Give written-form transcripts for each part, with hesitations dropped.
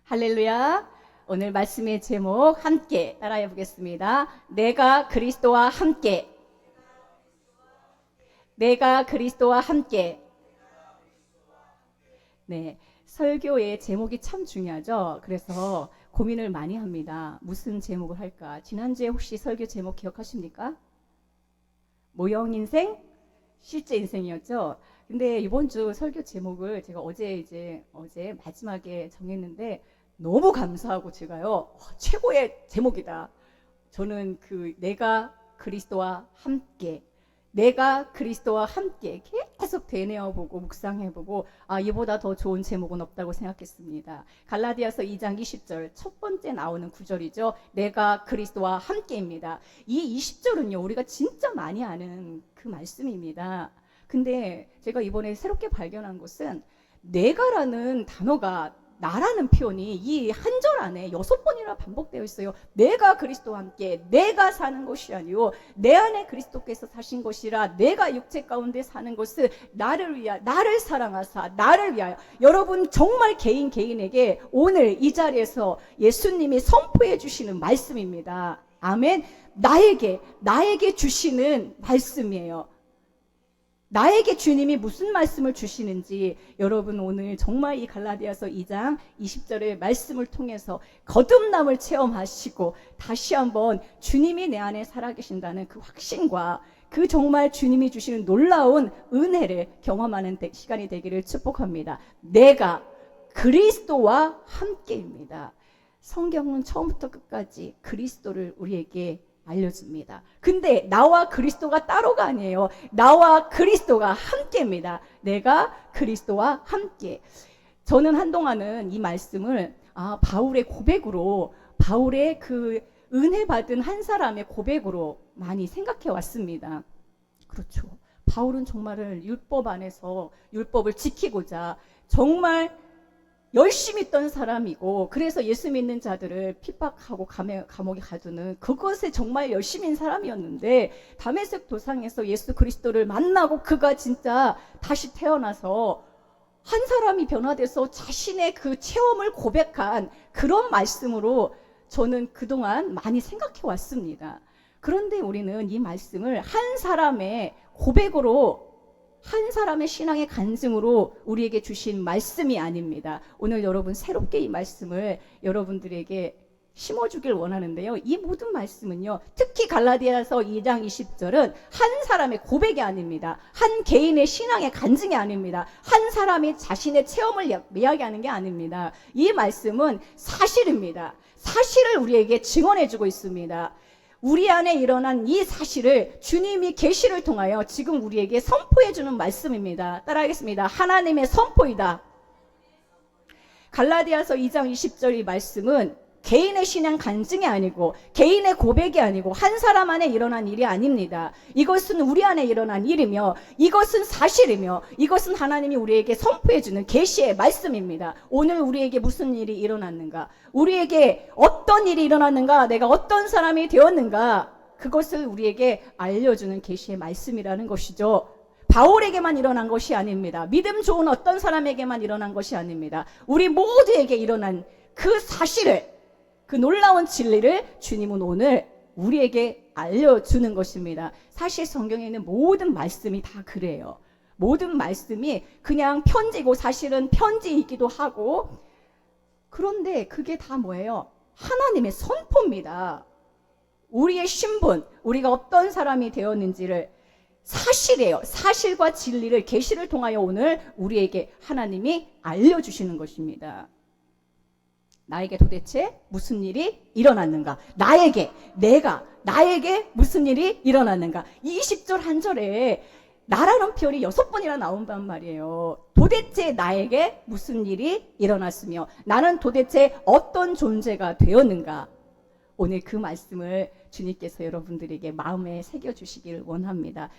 할렐루야. 오늘 말씀의 제목 함께 따라해 보겠습니다. 내가 그리스도와 함께. 내가 그리스도와 함께. 네, 설교의 제목이 참 중요하죠. 그래서 고민을 많이 합니다. 무슨 제목을 할까? 지난주에 혹시 설교 제목 기억하십니까? 모형 인생, 실제 인생이었죠. 근데 이번 주 설교 제목을 제가 어제 마지막에 정했는데 너무 감사하고 제가요, 최고의 제목이다. 저는 내가 그리스도와 함께, 내가 그리스도와 함께 계속 되뇌어보고 묵상해보고 이보다 더 좋은 제목은 없다고 생각했습니다. 갈라디아서 2장 20절 첫 번째 나오는 구절이죠. 내가 그리스도와 함께입니다. 이 20절은요 우리가 진짜 많이 아는 그 말씀입니다. 근데 제가 이번에 새롭게 발견한 것은 내가라는 단어가, 나라는 표현이 이 한 절 안에 6번이나 반복되어 있어요. 내가 그리스도와 함께, 내가 사는 것이 아니요 내 안에 그리스도께서 사신 것이라, 내가 육체 가운데 사는 것을 나를 위하여, 나를 사랑하사 나를 위하여. 여러분 정말 개인에게 오늘 이 자리에서 예수님이 선포해 주시는 말씀입니다. 아멘. 나에게 주시는 말씀이에요. 나에게 주님이 무슨 말씀을 주시는지 여러분 오늘 정말 이 갈라디아서 2장 20절의 말씀을 통해서 거듭남을 체험하시고 다시 한번 주님이 내 안에 살아계신다는 그 확신과 그 정말 주님이 주시는 놀라운 은혜를 경험하는 시간이 되기를 축복합니다. 내가 그리스도와 함께입니다. 성경은 처음부터 끝까지 그리스도를 우리에게 알려줍니다. 근데 나와 그리스도가 따로가 아니에요. 나와 그리스도가 함께입니다. 내가 그리스도와 함께. 저는 한동안은 이 말씀을 바울의 고백으로, 바울의 그 은혜 받은 한 사람의 고백으로 많이 생각해 왔습니다. 그렇죠. 바울은 정말 율법 안에서 율법을 지키고자 정말 열심히 있던 사람이고, 그래서 예수 믿는 자들을 핍박하고 감옥에 가두는 그것에 정말 열심인 사람이었는데, 다메섹 도상에서 예수 그리스도를 만나고 그가 진짜 다시 태어나서 한 사람이 변화돼서 자신의 그 체험을 고백한 그런 말씀으로 저는 그동안 많이 생각해 왔습니다. 그런데 우리는 이 말씀을 한 사람의 고백으로, 한 사람의 신앙의 간증으로 우리에게 주신 말씀이 아닙니다. 오늘 여러분 새롭게 이 말씀을 여러분들에게 심어주길 원하는데요. 이 모든 말씀은요, 특히 갈라디아서 2장 20절은 한 사람의 고백이 아닙니다. 한 개인의 신앙의 간증이 아닙니다. 한 사람이 자신의 체험을 이야기하는 게 아닙니다. 이 말씀은 사실입니다. 사실을 우리에게 증언해주고 있습니다. 우리 안에 일어난 이 사실을 주님이 계시를 통하여 지금 우리에게 선포해 주는 말씀입니다. 따라하겠습니다. 하나님의 선포이다. 갈라디아서 2장 20절 이 말씀은 개인의 신앙 간증이 아니고, 개인의 고백이 아니고, 한 사람 안에 일어난 일이 아닙니다. 이것은 우리 안에 일어난 일이며, 이것은 사실이며, 이것은 하나님이 우리에게 선포해 주는 계시의 말씀입니다. 오늘 우리에게 무슨 일이 일어났는가, 우리에게 어떤 일이 일어났는가, 내가 어떤 사람이 되었는가, 그것을 우리에게 알려주는 계시의 말씀이라는 것이죠. 바울에게만 일어난 것이 아닙니다. 믿음 좋은 어떤 사람에게만 일어난 것이 아닙니다. 우리 모두에게 일어난 그 사실을, 그 놀라운 진리를 주님은 오늘 우리에게 알려주는 것입니다. 사실 성경에 있는 모든 말씀이 다 그래요. 모든 말씀이 그냥 편지고, 사실은 편지이기도 하고, 그런데 그게 다 뭐예요? 하나님의 선포입니다. 우리의 신분, 우리가 어떤 사람이 되었는지를, 사실이에요. 사실과 진리를, 계시를 통하여 오늘 우리에게 하나님이 알려주시는 것입니다. 나에게 도대체 무슨 일이 일어났는가? 나에게 무슨 일이 일어났는가? 20절 한 절에 나라는 표현이 6번이나 나온단 말이에요. 도대체 나에게 무슨 일이 일어났으며 나는 도대체 어떤 존재가 되었는가? 오늘 그 말씀을 주님께서 여러분들에게 마음에 새겨주시길 원합니다.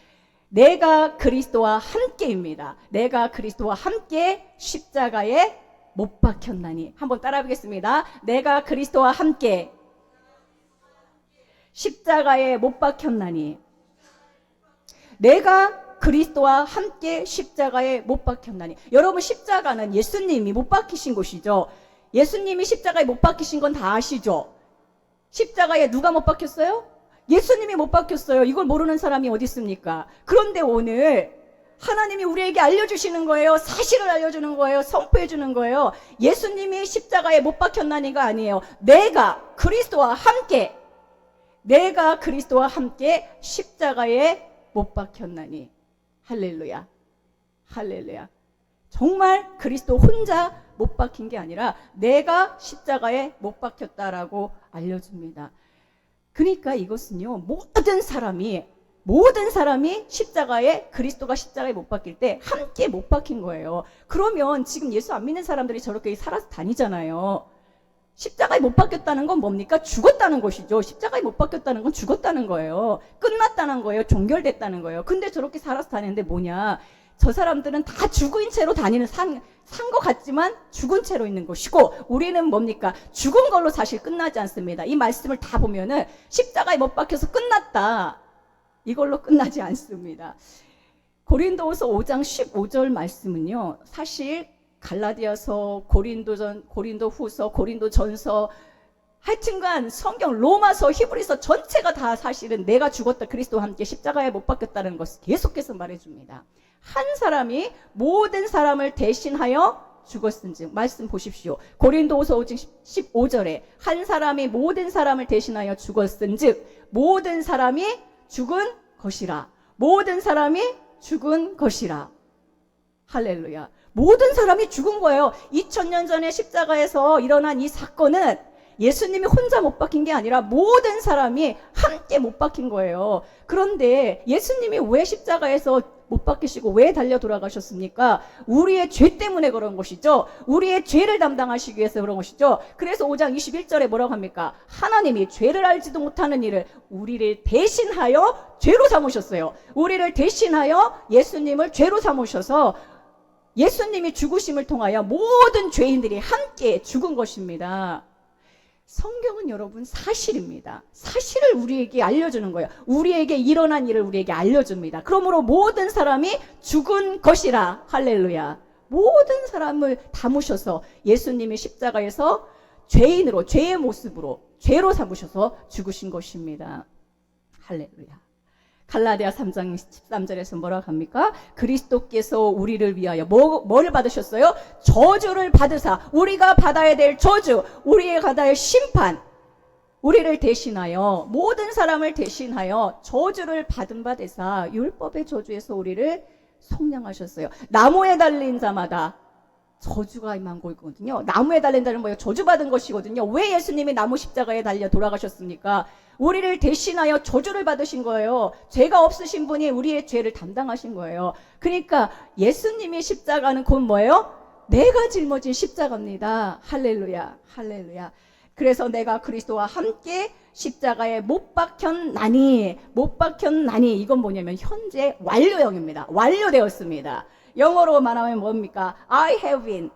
내가 그리스도와 함께입니다. 내가 그리스도와 함께 십자가에 못 박혔나니. 한번 따라 보겠습니다. 내가 그리스도와 함께 십자가에 못 박혔나니. 내가 그리스도와 함께 십자가에 못 박혔나니. 여러분, 십자가는 예수님이 못 박히신 곳이죠. 예수님이 십자가에 못 박히신 건 다 아시죠? 십자가에 누가 못 박혔어요? 예수님이 못 박혔어요. 이걸 모르는 사람이 어디 있습니까? 그런데 오늘 하나님이 우리에게 알려주시는 거예요. 사실을 알려주는 거예요. 선포해 주는 거예요. 예수님이 십자가에 못 박혔나니가 아니에요. 내가 그리스도와 함께 십자가에 못 박혔나니. 할렐루야. 할렐루야. 정말 그리스도 혼자 못 박힌 게 아니라 내가 십자가에 못 박혔다라고 알려줍니다. 그러니까 이것은요, 모든 사람이 그리스도가 십자가에 못 박힐 때 함께 못 박힌 거예요. 그러면 지금 예수 안 믿는 사람들이 저렇게 살아서 다니잖아요. 십자가에 못 박혔다는 건 뭡니까? 죽었다는 것이죠. 십자가에 못 박혔다는 건 죽었다는 거예요. 끝났다는 거예요. 종결됐다는 거예요. 근데 저렇게 살아서 다니는데 뭐냐? 저 사람들은 다 죽은 채로 다니는 산 것 같지만 죽은 채로 있는 것이고, 우리는 뭡니까? 죽은 걸로 사실 끝나지 않습니다. 이 말씀을 다 보면은 십자가에 못 박혀서 끝났다, 이걸로 끝나지 않습니다. 고린도후서 5장 15절 말씀은요, 사실 갈라디아서, 고린도후서, 고린도전서, 하여튼간 성경 로마서, 히브리서 전체가 다 사실은 내가 죽었다, 그리스도와 함께 십자가에 못 박혔다는 것을 계속해서 말해줍니다. 한 사람이 모든 사람을 대신하여 죽었은즉, 말씀 보십시오. 고린도후서 5장 15절에 한 사람이 모든 사람을 대신하여 죽었은즉 모든 사람이 죽은 것이라. 모든 사람이 죽은 것이라. 할렐루야. 모든 사람이 죽은 거예요. 2000년 전에 십자가에서 일어난 이 사건은 예수님이 혼자 못 박힌 게 아니라 모든 사람이 함께 못 박힌 거예요. 그런데 예수님이 왜 십자가에서 못 박히시고 왜 달려 돌아가셨습니까? 우리의 죄 때문에 그런 것이죠. 우리의 죄를 담당하시기 위해서 그런 것이죠. 그래서 5장 21절에 뭐라고 합니까? 하나님이 죄를 알지도 못하는 일을 우리를 대신하여 죄로 삼으셨어요. 우리를 대신하여 예수님을 죄로 삼으셔서 예수님이 죽으심을 통하여 모든 죄인들이 함께 죽은 것입니다. 성경은 여러분 사실입니다. 사실을 우리에게 알려주는 거예요. 우리에게 일어난 일을 우리에게 알려줍니다. 그러므로 모든 사람이 죽은 것이라. 할렐루야. 모든 사람을 담으셔서 예수님이 십자가에서 죄인으로, 죄의 모습으로, 죄로 삼으셔서 죽으신 것입니다. 할렐루야. 갈라디아 3장 13절에서 뭐라고 합니까? 그리스도께서 우리를 위하여 뭐를 받으셨어요? 저주를 받으사, 우리가 받아야 될 저주, 우리의 받아야 할 심판, 우리를 대신하여, 모든 사람을 대신하여 저주를 받은 바 되사 율법의 저주에서 우리를 속량하셨어요. 나무에 달린 자마다 저주가 임한 거거든요. 나무에 달린 자는 뭐예요? 저주받은 것이거든요. 왜 예수님이 나무 십자가에 달려 돌아가셨습니까? 우리를 대신하여 저주를 받으신 거예요. 죄가 없으신 분이 우리의 죄를 담당하신 거예요. 그러니까 예수님의 십자가는 곧 뭐예요? 내가 짊어진 십자가입니다. 할렐루야. 할렐루야. 그래서 내가 그리스도와 함께 십자가에 못 박혔나니, 이건 뭐냐면 현재 완료형입니다. 완료되었습니다. 영어로 말하면 뭡니까? I have been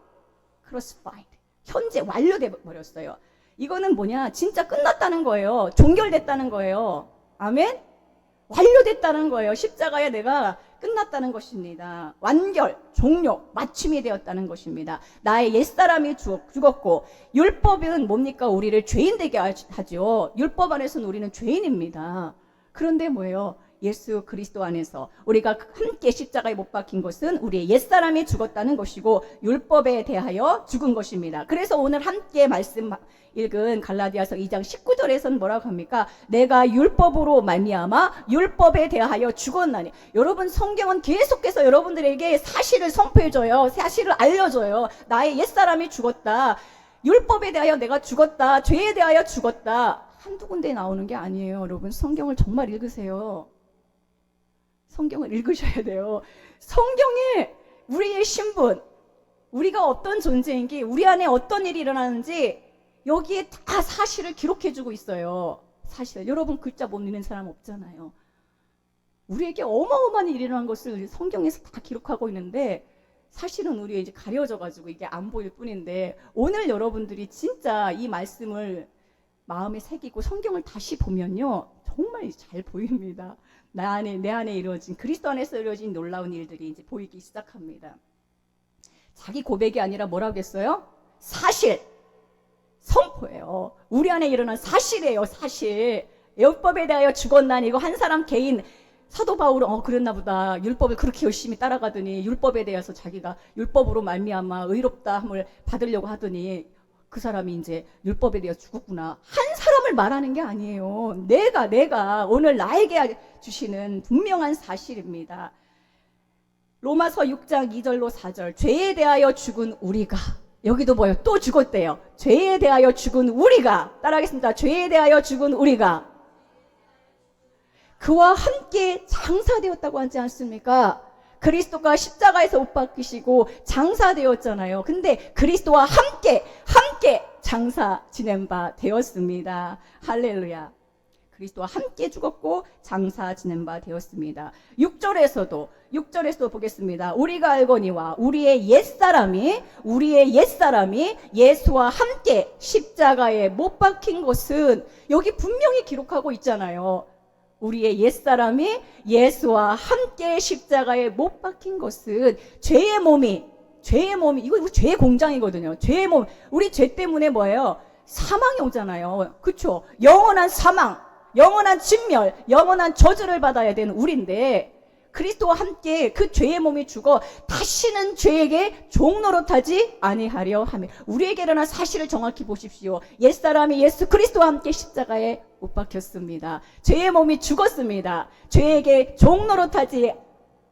crucified. 현재 완료돼 버렸어요. 이거는 뭐냐? 진짜 끝났다는 거예요. 종결됐다는 거예요. 아멘? 완료됐다는 거예요. 십자가에 내가 끝났다는 것입니다. 완결, 종료, 마침이 되었다는 것입니다. 나의 옛사람이 죽었고, 율법은 뭡니까? 우리를 죄인 되게 하죠. 율법 안에서는 우리는 죄인입니다. 그런데 뭐예요? 예수 그리스도 안에서 우리가 함께 십자가에 못 박힌 것은 우리의 옛사람이 죽었다는 것이고 율법에 대하여 죽은 것입니다. 그래서 오늘 함께 말씀 읽은 갈라디아서 2장 19절에서는 뭐라고 합니까? 내가 율법으로 말미암아 율법에 대하여 죽었나니. 여러분, 성경은 계속해서 여러분들에게 사실을 선포해줘요. 사실을 알려줘요. 나의 옛사람이 죽었다. 율법에 대하여 내가 죽었다. 죄에 대하여 죽었다. 한두 군데 나오는 게 아니에요. 여러분, 성경을 정말 읽으세요. 성경을 읽으셔야 돼요. 성경에 우리의 신분, 우리가 어떤 존재인지, 우리 안에 어떤 일이 일어나는지 여기에 다 사실을 기록해주고 있어요. 사실 여러분 글자 못 읽는 사람 없잖아요. 우리에게 어마어마한 일이 일어난 것을 성경에서 다 기록하고 있는데 사실은 우리에 이제 가려져가지고 이게 안 보일 뿐인데, 오늘 여러분들이 진짜 이 말씀을 마음에 새기고 성경을 다시 보면요, 정말 잘 보입니다. 내 안에 이루어진, 그리스도 안에서 이루어진 놀라운 일들이 이제 보이기 시작합니다. 자기 고백이 아니라 뭐라고 했어요? 사실. 우리 안에 일어난 사실이에요. 사실. 율법에 대하여 죽었나니 이거 한 사람 개인 사도 바울은 그랬나 보다. 율법을 그렇게 열심히 따라가더니 율법에 대해서 자기가 율법으로 말미암아 의롭다함을 받으려고 하더니 그 사람이 이제 율법에 대해서 죽었구나. 한 사람을 말하는 게 아니에요. 내가 오늘 나에게 주시는 분명한 사실입니다. 로마서 6장 2절로 4절. 죄에 대하여 죽은 우리가, 여기도 뭐예요? 또 죽었대요. 죄에 대하여 죽은 우리가, 따라하겠습니다. 죄에 대하여 죽은 우리가 그와 함께 장사되었다고 하지 않습니까? 그리스도가 십자가에서 못 박히시고 장사되었잖아요. 근데 그리스도와 함께 장사 지낸 바 되었습니다. 할렐루야. 그리스도와 함께 죽었고 장사 지낸 바 되었습니다. 6절에서도 보겠습니다. 우리가 알거니와 우리의 옛사람이 예수와 함께 십자가에 못 박힌 것은, 여기 분명히 기록하고 있잖아요. 우리의 옛사람이 예수와 함께 십자가에 못 박힌 것은 죄의 몸이 이거 죄의 공장이거든요. 죄의 몸, 우리 죄 때문에 뭐예요? 사망이 오잖아요. 그렇죠? 영원한 사망, 영원한 진멸, 영원한 저주를 받아야 되는 우리인데 그리스도와 함께 그 죄의 몸이 죽어 다시는 죄에게 종노릇하지 아니하려 하며, 우리에게 일어난 사실을 정확히 보십시오. 옛사람이 예수 그리스도와 함께 십자가에 못 박혔습니다. 죄의 몸이 죽었습니다. 죄에게 종노릇하지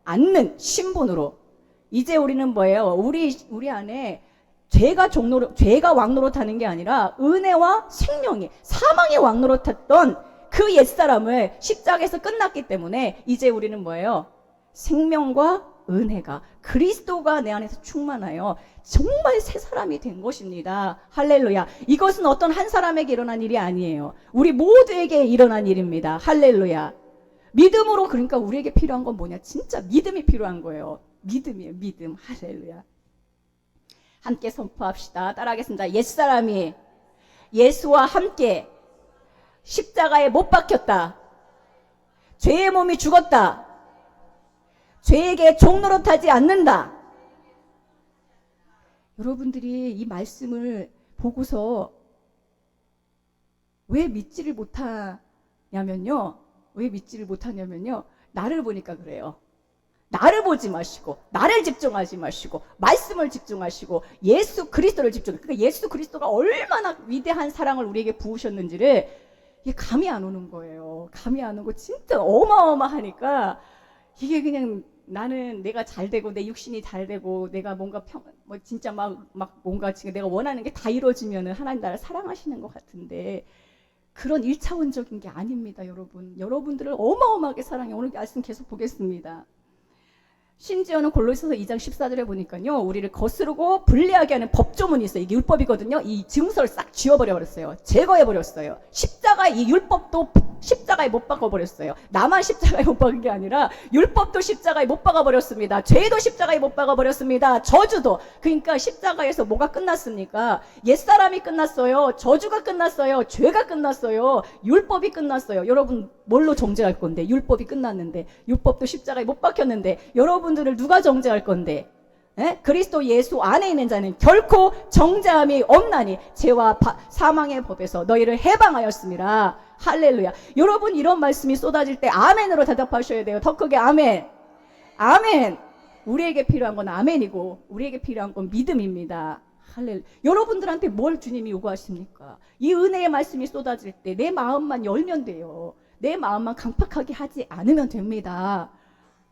않는 신분으로 이제 우리는 뭐예요? 우리 안에 죄가 왕노릇하는 게 아니라 은혜와 생명이, 사망의 왕노릇했던 그 옛사람을 십자가에서 끝났기 때문에 이제 우리는 뭐예요? 생명과 은혜가, 그리스도가 내 안에서 충만하여 정말 새 사람이 된 것입니다. 할렐루야. 이것은 어떤 한 사람에게 일어난 일이 아니에요. 우리 모두에게 일어난 일입니다. 할렐루야. 믿음으로, 그러니까 우리에게 필요한 건 뭐냐? 진짜 믿음이 필요한 거예요. 믿음이에요. 믿음. 할렐루야. 함께 선포합시다. 따라하겠습니다. 옛사람이 예수와 함께 십자가에 못 박혔다. 죄의 몸이 죽었다. 죄에게 종노릇하지 않는다. 여러분들이 이 말씀을 보고서 왜 믿지를 못하냐면요. 나를 보니까 그래요. 나를 보지 마시고, 나를 집중하지 마시고, 말씀을 집중하시고, 예수 그리스도를 그러니까 예수 그리스도가 얼마나 위대한 사랑을 우리에게 부으셨는지를 이게 감이 안 오는 거예요. 감이 안 오고 진짜 어마어마하니까 이게 그냥 나는 내가 잘 되고 내 육신이 잘 되고 내가 뭔가 진짜 막 뭔가 지금 내가 원하는 게 다 이루어지면은 하나님 나를 사랑하시는 것 같은데 그런 1차원적인 게 아닙니다, 여러분. 여러분들을 어마어마하게 사랑해. 오늘 말씀 계속 보겠습니다. 심지어는 골로새서 2장 14절에 보니까요, 우리를 거스르고 불리하게 하는 법조문이 있어요. 이게 율법이거든요. 이 증서를 싹 지워버려버렸어요. 제거해버렸어요. 이 율법도 십자가에 못 박아버렸어요. 나만 십자가에 못 박은 게 아니라 율법도 십자가에 못 박아버렸습니다. 죄도 십자가에 못 박아버렸습니다. 저주도. 그러니까 십자가에서 뭐가 끝났습니까? 옛사람이 끝났어요. 저주가 끝났어요. 죄가 끝났어요. 율법이 끝났어요. 여러분 뭘로 정죄할 건데? 율법이 끝났는데, 율법도 십자가에 못 박혔는데 여러분들을 누가 정죄할 건데? 그리스도 예수 안에 있는 자는 결코 정죄함이 없나니 죄와 사망의 법에서 너희를 해방하였습니다. 할렐루야. 여러분 이런 말씀이 쏟아질 때 아멘으로 대답하셔야 돼요. 더 크게 아멘. 아멘. 우리에게 필요한 건 아멘이고 우리에게 필요한 건 믿음입니다. 할렐루야. 여러분들한테 뭘 주님이 요구하십니까? 이 은혜의 말씀이 쏟아질 때 내 마음만 열면 돼요. 내 마음만 강팍하게 하지 않으면 됩니다.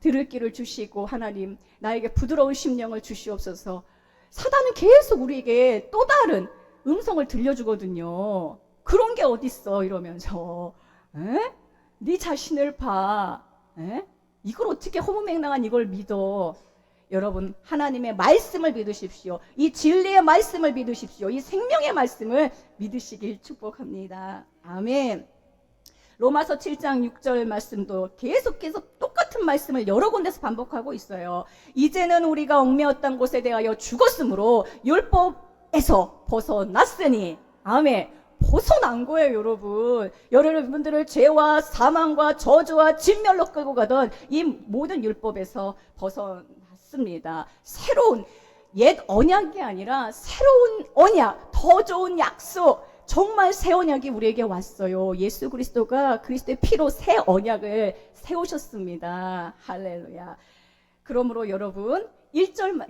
들을 길을 주시고 하나님 나에게 부드러운 심령을 주시옵소서. 사단은 계속 우리에게 또 다른 음성을 들려주거든요. 그런 게 어딨어 이러면서 네 자신을 봐. 이걸 어떻게 허무맹랑한 이걸 믿어. 여러분 하나님의 말씀을 믿으십시오. 이 진리의 말씀을 믿으십시오. 이 생명의 말씀을 믿으시길 축복합니다. 아멘. 로마서 7장 6절 말씀도 계속 똑같은 말씀을 여러 군데서 반복하고 있어요. 이제는 우리가 얽매였던 곳에 대하여 죽었으므로 율법에서 벗어났으니. 아멘. 벗어난 거예요, 여러분. 여러분들을 죄와 사망과 저주와 진멸로 끌고 가던 이 모든 율법에서 벗어났습니다. 새로운 옛 언약이 아니라 새로운 언약, 더 좋은 약속, 정말 새 언약이 우리에게 왔어요. 예수 그리스도가 그리스도의 피로 새 언약을 세우셨습니다. 할렐루야. 그러므로 여러분 2장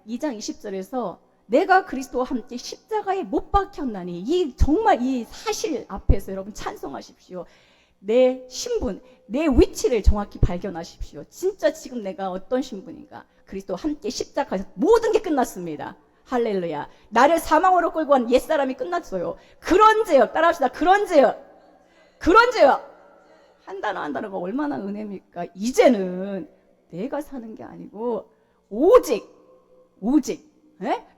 20절에서 내가 그리스도와 함께 십자가에 못 박혔나니 정말 이 사실 앞에서 여러분 찬송하십시오. 내 신분, 내 위치를 정확히 발견하십시오. 진짜 지금 내가 어떤 신분인가? 그리스도와 함께 십자가에서 모든 게 끝났습니다. 할렐루야. 나를 사망으로 끌고 간 옛사람이 끝났어요. 그런즉 따라합시다. 그런즉 한 단어가 얼마나 은혜입니까? 이제는 내가 사는 게 아니고 오직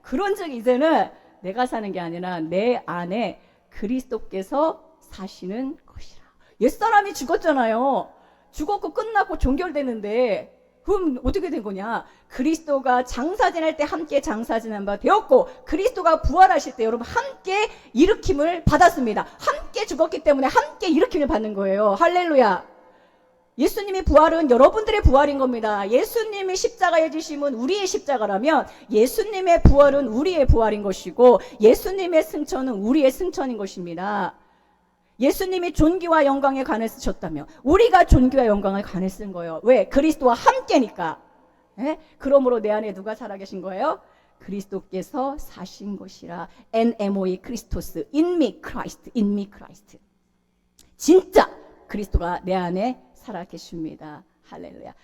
그런즉 이제는 내가 사는 게 아니라 내 안에 그리스도께서 사시는 것이라. 옛사람이 죽었잖아요. 죽었고 끝났고 종결되는데 그럼 어떻게 된 거냐? 그리스도가 장사 지낼 때 함께 장사 지낸 바 되었고 그리스도가 부활하실 때 여러분 함께 일으킴을 받았습니다. 함께 죽었기 때문에 함께 일으킴을 받는 거예요. 할렐루야. 예수님의 부활은 여러분들의 부활인 겁니다. 예수님의 십자가의 지심은 우리의 십자가라면 예수님의 부활은 우리의 부활인 것이고 예수님의 승천은 우리의 승천인 것입니다. 예수님이 존귀와 영광에 관을 쓰셨다며 우리가 존귀와 영광을 관을 쓴 거예요. 왜? 그리스도와 함께니까. 그러므로 내 안에 누가 살아계신 거예요? 그리스도께서 사신 것이라. NMOE 크리스토스 in me Christ. 진짜 그리스도가 내 안에 살아계십니다. 할렐루야.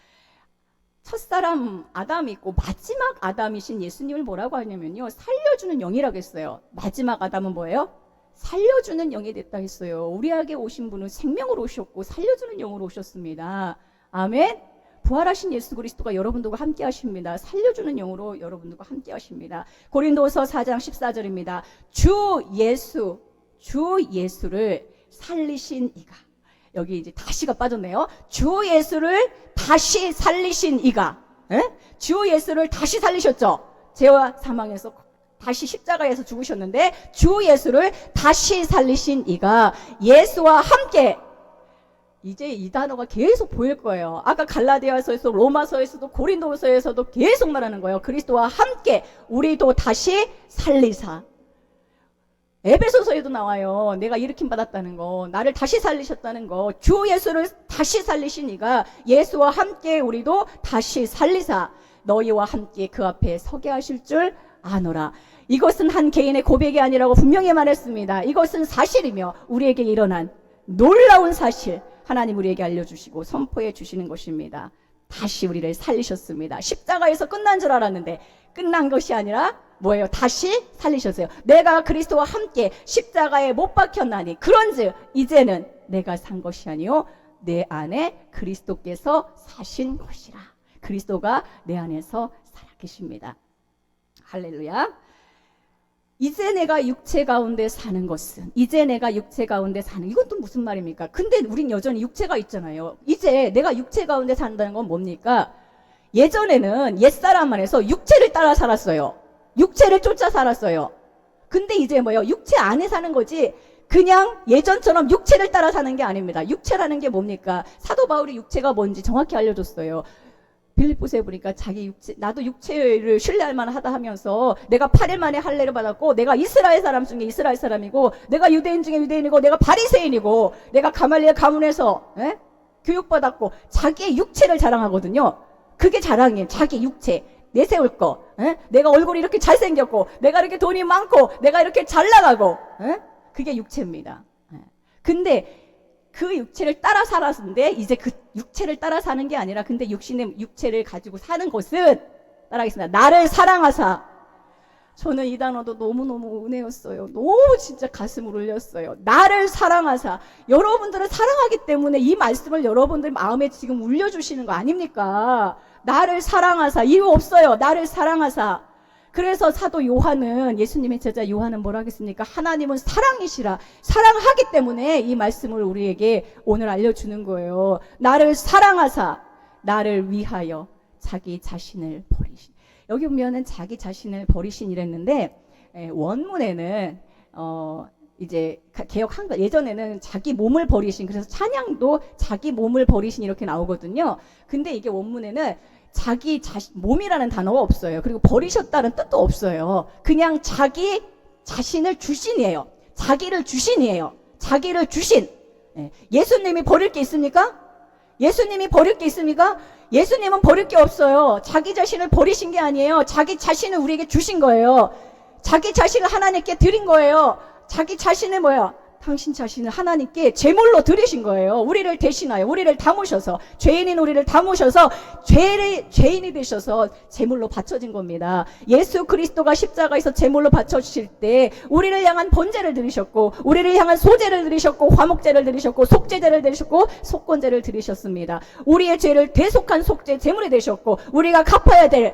첫사람 아담이 있고 마지막 아담이신 예수님을 뭐라고 하냐면요, 살려주는 영이라고 했어요. 마지막 아담은 뭐예요? 살려주는 영이 됐다 했어요. 우리에게 오신 분은 생명으로 오셨고 살려주는 영으로 오셨습니다. 아멘. 부활하신 예수 그리스도가 여러분들과 함께 하십니다. 살려주는 영으로 여러분들과 함께 하십니다. 고린도서 4장 14절입니다. 주 예수를 살리신 이가. 여기 이제 다시가 빠졌네요. 주 예수를 다시 살리신 이가. 주 예수를 다시 살리셨죠. 죄와 사망에서 다시 십자가에서 죽으셨는데 주 예수를 다시 살리신 이가 예수와 함께. 이제 이 단어가 계속 보일 거예요. 아까 갈라디아서에서 로마서에서도 고린도서에서도 계속 말하는 거예요. 그리스도와 함께 우리도 다시 살리사. 에베소서에도 나와요. 내가 일으킴 받았다는 거, 나를 다시 살리셨다는 거, 주 예수를 다시 살리신 이가 예수와 함께 우리도 다시 살리사 너희와 함께 그 앞에 서게 하실 줄 아노라. 이것은 한 개인의 고백이 아니라고 분명히 말했습니다. 이것은 사실이며 우리에게 일어난 놀라운 사실, 하나님 우리에게 알려주시고 선포해 주시는 것입니다. 다시 우리를 살리셨습니다. 십자가에서 끝난 줄 알았는데 끝난 것이 아니라 뭐예요? 다시 살리셨어요. 내가 그리스도와 함께 십자가에 못 박혔나니 그런즉 이제는 내가 산 것이 아니요 내 안에 그리스도께서 사신 것이라. 그리스도가 내 안에서 살아계십니다. 할렐루야. 이제 내가 육체 가운데 사는 것은, 이제 내가 육체 가운데 사는, 이건 또 무슨 말입니까? 근데 우린 여전히 육체가 있잖아요. 이제 내가 육체 가운데 산다는 건 뭡니까? 예전에는 옛사람 안에서 육체를 따라 살았어요. 육체를 쫓아 살았어요. 근데 이제 뭐예요? 육체 안에 사는 거지 그냥 예전처럼 육체를 따라 사는 게 아닙니다. 육체라는 게 뭡니까? 사도 바울이 육체가 뭔지 정확히 알려줬어요. 빌립보서에 보니까 자기 육체, 나도 육체를 신뢰할 만하다 하면서 내가 8일 만에 할례를 받았고 내가 이스라엘 사람 중에 이스라엘 사람이고 내가 유대인 중에 유대인이고 내가 바리새인이고 내가 가말리엘 가문에서 교육받았고 자기의 육체를 자랑하거든요. 그게 자랑이에요. 자기 육체 내세울 거. 내가 얼굴이 이렇게 잘생겼고 내가 이렇게 돈이 많고 내가 이렇게 잘 나가고 그게 육체입니다. 근데 그 육체를 따라 살았는데 이제 그 육체를 따라 사는 게 아니라 근데 육신의 육체를 가지고 사는 것은 따라하겠습니다. 나를 사랑하사. 저는 이 단어도 너무너무 은혜였어요. 너무 진짜 가슴을 울렸어요. 나를 사랑하사. 여러분들을 사랑하기 때문에 이 말씀을 여러분들 마음에 지금 울려주시는 거 아닙니까? 나를 사랑하사. 이유 없어요. 나를 사랑하사. 그래서 사도 요한은, 예수님의 제자 요한은 뭐라 하겠습니까? 하나님은 사랑이시라. 사랑하기 때문에 이 말씀을 우리에게 오늘 알려주는 거예요. 나를 사랑하사 나를 위하여 자기 자신을 버리신. 여기 보면은 자기 자신을 버리신 이랬는데 원문에는 이제 개역 한글 예전에는 자기 몸을 버리신, 그래서 찬양도 자기 몸을 버리신 이렇게 나오거든요. 근데 이게 원문에는 자기 자신, 몸이라는 단어가 없어요. 그리고 버리셨다는 뜻도 없어요. 그냥 자기 자신을 주신이에요. 자기를 주신이에요. 자기를 주신. 예수님이 버릴 게 있습니까? 예수님이 버릴 게 있습니까? 예수님은 버릴 게 없어요. 자기 자신을 버리신 게 아니에요. 자기 자신을 우리에게 주신 거예요. 자기 자신을 하나님께 드린 거예요. 자기 자신을 당신 자신을 하나님께 제물로 드리신 거예요. 우리를 대신하여, 우리를 담으셔서, 죄인인 우리를 담으셔서, 죄인이 되셔서 제물로 바쳐진 겁니다. 예수 그리스도가 십자가에서 제물로 바쳐주실 때 우리를 향한 번제를 드리셨고, 우리를 향한 소제를 드리셨고, 화목제를 드리셨고, 속죄제를 드리셨고, 속건제를 드리셨습니다. 우리의 죄를 대속한 속죄 제물이 되셨고, 우리가 갚아야 될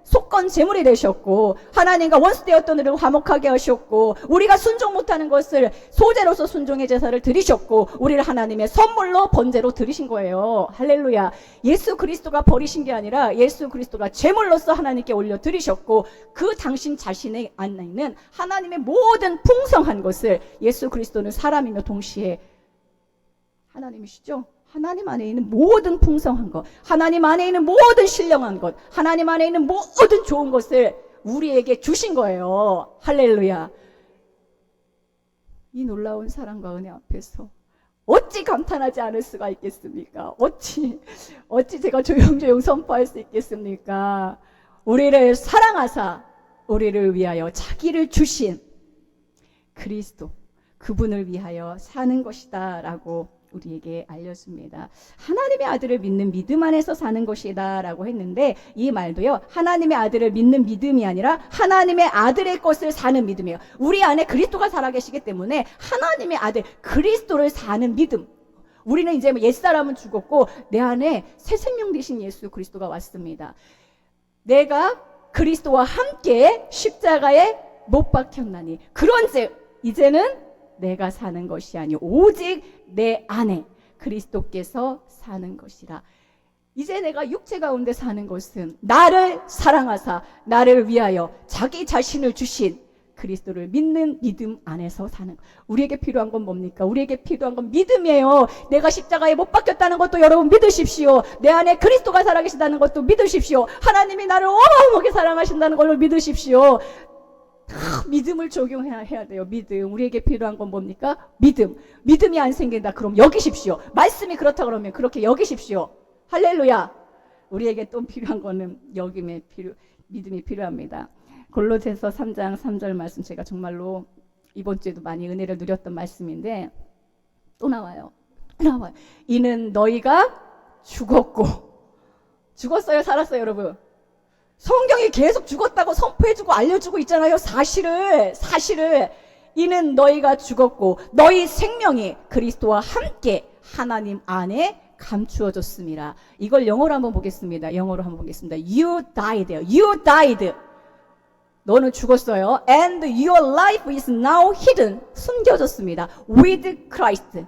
속건 제물이 되셨고, 하나님과 원수되었던 우리를 화목하게 하셨고, 우리가 순종 못하는 것을 소제로서 순종의 제사를 드리셨고, 우리를 하나님의 선물로 번제로 드리신 거예요. 할렐루야. 예수 그리스도가 버리신 게 아니라 예수 그리스도가 제물로서 하나님께 올려 드리셨고, 그 당신 자신의 안에 있는 하나님의 모든 풍성한 것을, 예수 그리스도는 사람이며 동시에 하나님이시죠? 하나님 안에 있는 모든 풍성한 것, 하나님 안에 있는 모든 신령한 것, 하나님 안에 있는 모든 좋은 것을 우리에게 주신 거예요. 할렐루야. 이 놀라운 사랑과 은혜 앞에서 어찌 감탄하지 않을 수가 있겠습니까? 어찌 제가 조용조용 선포할 수 있겠습니까? 우리를 사랑하사 우리를 위하여 자기를 주신 그리스도, 그분을 위하여 사는 것이다 라고 우리에게 알려줍니다. 하나님의 아들을 믿는 믿음 안에서 사는 것이다 라고 했는데, 이 말도요, 하나님의 아들을 믿는 믿음이 아니라 하나님의 아들의 것을 사는 믿음이에요. 우리 안에 그리스도가 살아계시기 때문에 하나님의 아들 그리스도를 사는 믿음. 우리는 이제 옛사람은 죽었고 내 안에 새 생명 되신 예수 그리스도가 왔습니다. 내가 그리스도와 함께 십자가에 못 박혔나니 그런즉 이제는 내가 사는 것이 아니오 오직 내 안에 그리스도께서 사는 것이라. 이제 내가 육체 가운데 사는 것은 나를 사랑하사 나를 위하여 자기 자신을 주신 그리스도를 믿는 믿음 안에서 사는 것. 우리에게 필요한 건 뭡니까? 우리에게 필요한 건 믿음이에요. 내가 십자가에 못 박혔다는 것도 여러분 믿으십시오. 내 안에 그리스도가 살아계신다는 것도 믿으십시오. 하나님이 나를 어마어마하게 사랑하신다는 걸 믿으십시오. 믿음을 적용해야 돼요. 믿음. 우리에게 필요한 건 뭡니까? 믿음. 믿음이 안 생긴다. 그럼 여기십시오. 말씀이 그렇다 그러면 그렇게 여기십시오. 할렐루야. 우리에게 또 필요한 거는 믿음이 필요합니다. 골로새서 3장 3절 말씀, 제가 정말로 이번 주에도 많이 은혜를 누렸던 말씀인데 또 나와요. 이는 너희가 죽었어요, 살았어요, 여러분? 성경이 계속 죽었다고 선포해주고 알려주고 있잖아요. 사실을 이는 너희가 죽었고 너희 생명이 그리스도와 함께 하나님 안에 감추어졌습니다. 이걸 영어로 한번 보겠습니다. You died. 너는 죽었어요. And your life is now hidden. 숨겨졌습니다. With Christ.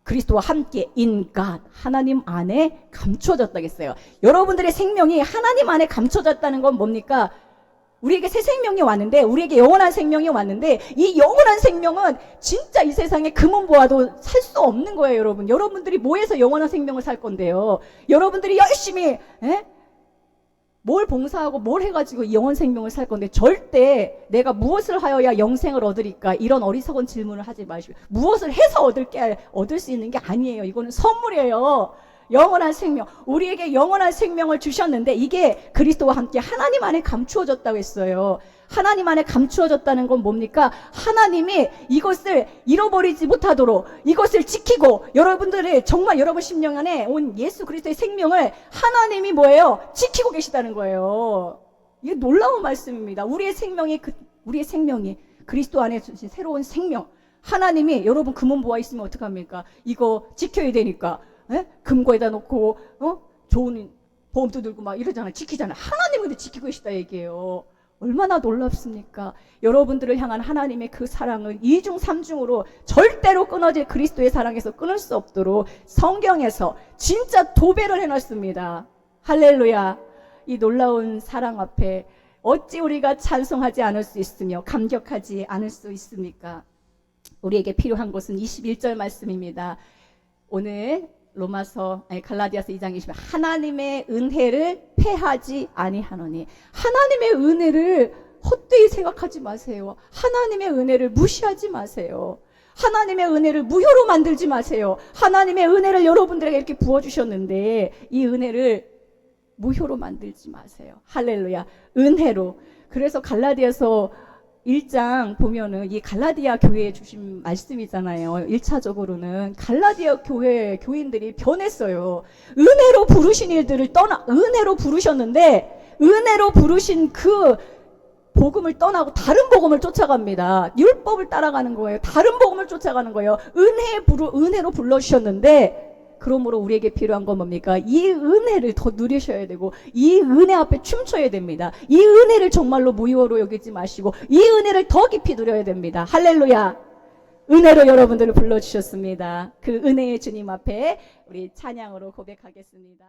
그리스도와 함께 in God. 하나님 안에 감춰졌다고 했어요. 여러분들의 생명이 하나님 안에 감춰졌다는 건 뭡니까? 우리에게 새 생명이 왔는데, 우리에게 영원한 생명이 왔는데, 이 영원한 생명은 진짜 이 세상에 금은 보아도 살 수 없는 거예요, 여러분. 여러분들이 뭐 해서 영원한 생명을 살 건데요? 여러분들이 열심히 뭘 봉사하고 뭘 해가지고 이 영원 생명을 살 건데, 절대 내가 무엇을 하여야 영생을 얻으리까 이런 어리석은 질문을 하지 마시고, 무엇을 해서 얻을 수 있는 게 아니에요. 이거는 선물이에요. 영원한 생명, 우리에게 영원한 생명을 주셨는데 이게 그리스도와 함께 하나님 안에 감추어졌다고 했어요. 하나님 안에 감추어졌다는 건 뭡니까? 하나님이 이것을 잃어버리지 못하도록 이것을 지키고, 여러분들의 정말 여러분 심령 안에 온 예수 그리스도의 생명을 하나님이 뭐예요? 지키고 계시다는 거예요. 이게 놀라운 말씀입니다. 우리의 생명이 그리스도 안에 주신 새로운 생명. 하나님이, 여러분 금은 보아 있으면 어떡합니까? 이거 지켜야 되니까 금고에다 놓고 좋은 보험도 들고 막 이러잖아요. 지키잖아요. 하나님은 근데 지키고 계시다 얘기해요. 얼마나 놀랍습니까? 여러분들을 향한 하나님의 그 사랑은 이중 삼중으로 절대로 끊어질 그리스도의 사랑에서 끊을 수 없도록 성경에서 진짜 도배를 해놨습니다. 할렐루야. 이 놀라운 사랑 앞에 어찌 우리가 찬송하지 않을 수 있으며 감격하지 않을 수 있습니까? 우리에게 필요한 것은 21절 말씀입니다. 오늘 갈라디아서 2장 20절, 하나님의 은혜를 패하지 아니하노니. 하나님의 은혜를 헛되이 생각하지 마세요. 하나님의 은혜를 무시하지 마세요. 하나님의 은혜를 무효로 만들지 마세요. 하나님의 은혜를 여러분들에게 이렇게 부어주셨는데 이 은혜를 무효로 만들지 마세요. 할렐루야. 은혜로. 그래서 갈라디아서 1장 보면은 이 갈라디아 교회에 주신 말씀이잖아요. 1차적으로는 갈라디아 교인들이 변했어요. 은혜로 부르신 일들을 은혜로 부르셨는데 은혜로 부르신 그 복음을 떠나고 다른 복음을 쫓아갑니다. 율법을 따라가는 거예요. 다른 복음을 쫓아가는 거예요. 은혜로 불러주셨는데 그러므로 우리에게 필요한 건 뭡니까? 이 은혜를 더 누리셔야 되고 이 은혜 앞에 춤춰야 됩니다. 이 은혜를 정말로 무효로 여기지 마시고 이 은혜를 더 깊이 누려야 됩니다. 할렐루야. 은혜로 여러분들을 불러주셨습니다. 그 은혜의 주님 앞에 우리 찬양으로 고백하겠습니다.